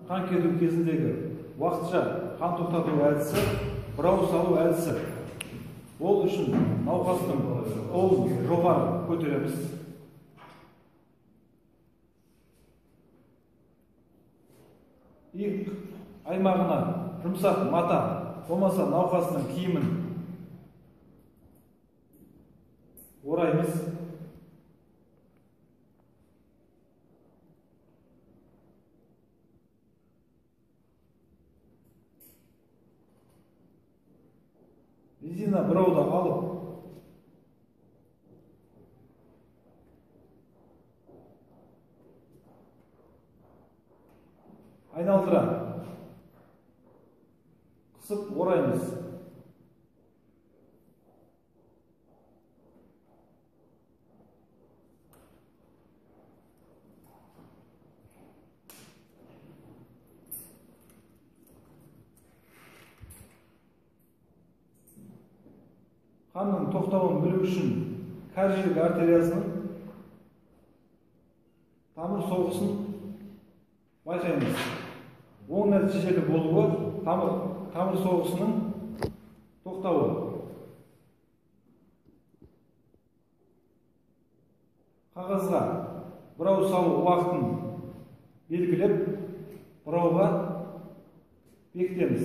қан кету кезіндегі уақытша қан тоқтату әдісі бұрау салу әдісі. Ол үшін науқастың қолын жоғары көтереміз. Иық аймағына жұмсақ мата, болмаса науқастың киімін ораймыз. Резина бұрауды алып, айналдыра қысып ораймыз. Қанның тоқтауын білу үшін кәрі жілік артериясының тамыр соғысын байқаймыз. Оң нәтижелі болуы тамыр соғысының тоқтауы. Қағазға бұрау салу уақытын белгілеп, бұрауға бекітеміз.